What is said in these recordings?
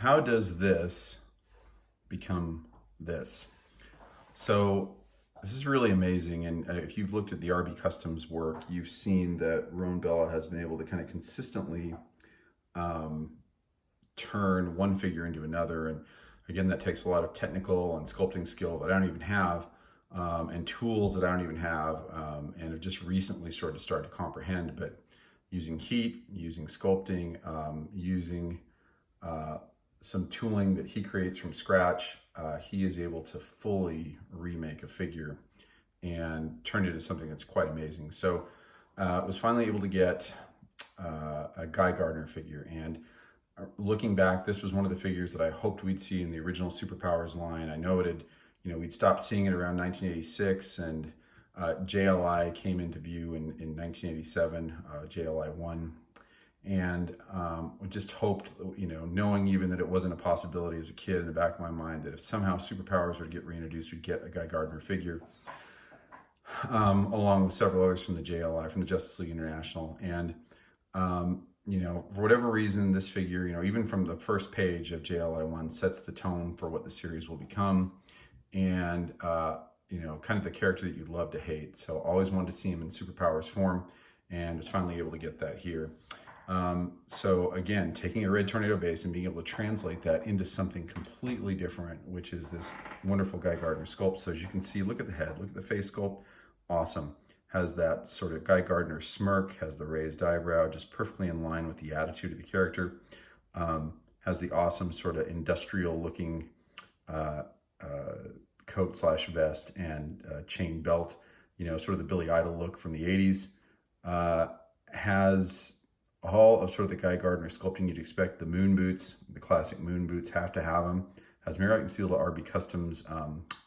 how does this become this? So this is really amazing. And if you've looked at the RB Customs work, you've seen that Roan Bella has been able to kind of consistently turn one figure into another. And again, that takes a lot of technical and sculpting skill that I don't even have, and tools that I don't even have, and have just recently started to comprehend. But using heat, using sculpting, using some tooling that he creates from scratch, he is able to fully remake a figure and turn it into something that's quite amazing. So I was finally able to get a Guy Gardner figure, and looking back, this was one of the figures that I hoped we'd see in the original Superpowers line. I noted, we'd stopped seeing it around 1986, and JLI came into view in 1987, JLI 1. And we just hoped, knowing even that it wasn't a possibility as a kid in the back of my mind, that if somehow Superpowers would get reintroduced, we'd get a Guy Gardner figure, along with several others from the JLI, from the Justice League International. And, for whatever reason, this figure, even from the first page of JLI 1, sets the tone for what the series will become. And, kind of the character that you'd love to hate. So always wanted to see him in Superpowers form, and was finally able to get that here. So again, taking a Red Tornado base and being able to translate that into something completely different, which is this wonderful Guy Gardner sculpt. So as you can see, look at the head, look at the face sculpt. Awesome. Has that sort of Guy Gardner smirk, has the raised eyebrow, just perfectly in line with the attitude of the character. Has the awesome sort of industrial looking coat / vest and chain belt, sort of the Billy Idol look from the 80s. Has all of sort of the Guy Gardner sculpting you'd expect. The moon boots, the classic moon boots, have to have them. Has mirror and concealed RB Customs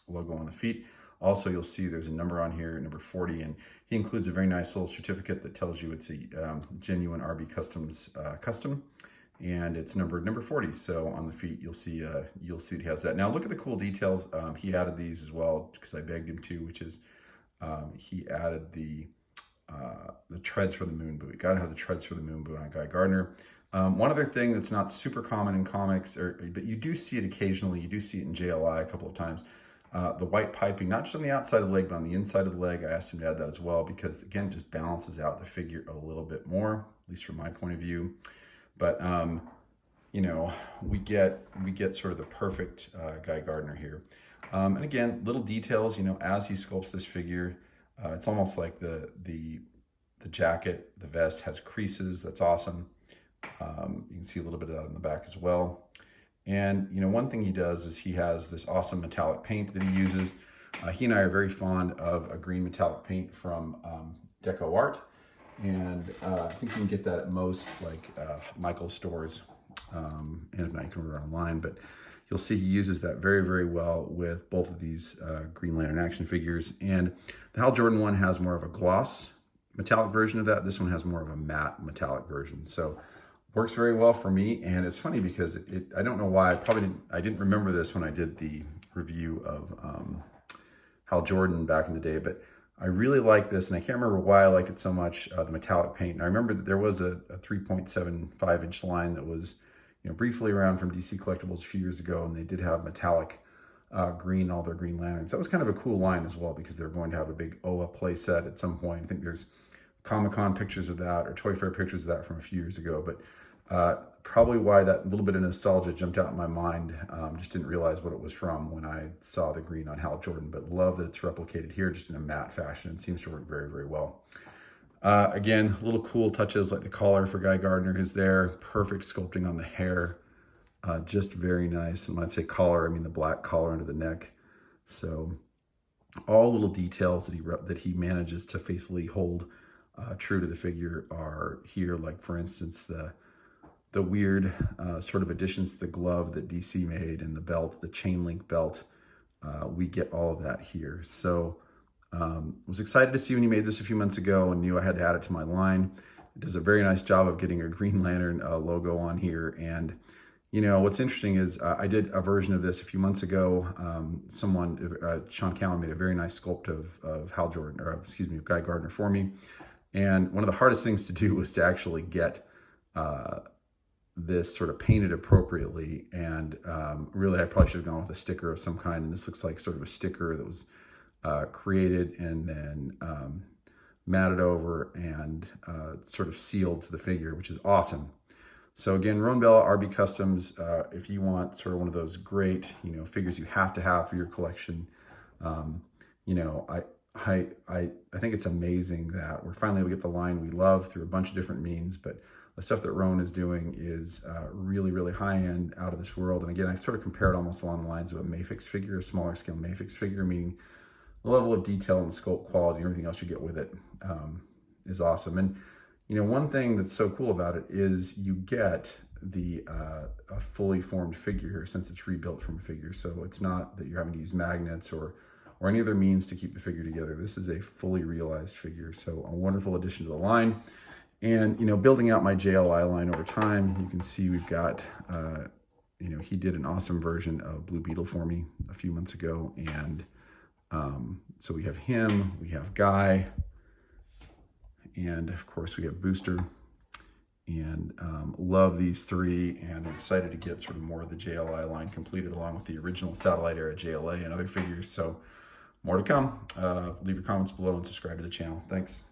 logo on the feet. Also, you'll see there's a number on here, number 40, and he includes a very nice little certificate that tells you it's a genuine RB Customs custom, and it's numbered number 40. So on the feet, you'll see he has that. Now look at the cool details. He added these as well because I begged him to, which is he added the treads for the moon boot. You gotta have the treads for the moon boot on Guy Gardner. One other thing that's not super common in comics, but you do see it occasionally, you do see it in JLI a couple of times, the white piping, not just on the outside of the leg, but on the inside of the leg. I asked him to add that as well because, again, it just balances out the figure a little bit more, at least from my point of view. But, we get sort of the perfect Guy Gardner here. And again, little details, as he sculpts this figure, it's almost like the jacket, the vest has creases. That's awesome. You can see a little bit of that in the back as well. And, one thing he does is he has this awesome metallic paint that he uses. He and I are very fond of a green metallic paint from Deco Art. And I think you can get that at most Michael's stores. And if not, you can order online. But you'll see he uses that very, very well with both of these Green Lantern action figures. And the Hal Jordan one has more of a gloss metallic version of that. This one has more of a matte metallic version. So works very well for me. And it's funny because I don't know why, I didn't remember this when I did the review of Hal Jordan back in the day, but I really like this, and I can't remember why I liked it so much, the metallic paint. And I remember that there was a 3.75 inch line that was briefly around from DC Collectibles a few years ago, and they did have metallic green, all their Green Lanterns. That was kind of a cool line as well, because they're going to have a big OA play set at some point. I think there's Comic-Con pictures of that, or Toy Fair pictures of that from a few years ago. But probably why that little bit of nostalgia jumped out in my mind. Just didn't realize what it was from when I saw the green on Hal Jordan, but love that it's replicated here just in a matte fashion. It seems to work very, very well. Again, little cool touches like the collar for Guy Gardner is there. Perfect sculpting on the hair. Just very nice. And when I say collar, I mean the black collar under the neck. So all little details that he manages to faithfully hold true to the figure are here. Like, for instance, the weird sort of additions to the glove that DC made, and the belt, the chain link belt. We get all of that here. So was excited to see when he made this a few months ago, and knew I had to add it to my line. It does a very nice job of getting a Green Lantern logo on here. And what's interesting is I did a version of this a few months ago. Sean Callan made a very nice sculpt of Hal Jordan, or excuse me, of Guy Gardner for me. And one of the hardest things to do was to actually get this sort of painted appropriately, and really I probably should have gone with a sticker of some kind, and this looks like sort of a sticker that was created and then matted over and sort of sealed to the figure, which is awesome. So again, Roan Bella RB Customs, if you want sort of one of those great, figures you have to have for your collection, I think it's amazing that we're finally able to get the line we love through a bunch of different means, but the stuff that Roan is doing is really, really high end, out of this world. And again, I sort of compare it almost along the lines of a Mafix figure, a smaller scale Mafix figure, meaning the level of detail and sculpt quality and everything else you get with it is awesome. And one thing that's so cool about it is you get a fully formed figure here, since it's rebuilt from a figure. So it's not that you're having to use magnets or any other means to keep the figure together. This is a fully realized figure. So a wonderful addition to the line. And, building out my JLI line over time, you can see we've got, he did an awesome version of Blue Beetle for me a few months ago. And so we have him, we have Guy, and of course we have Booster. And love these three, and I'm excited to get sort of more of the JLI line completed, along with the original Satellite Era JLA and other figures. So more to come. Leave your comments below and subscribe to the channel. Thanks.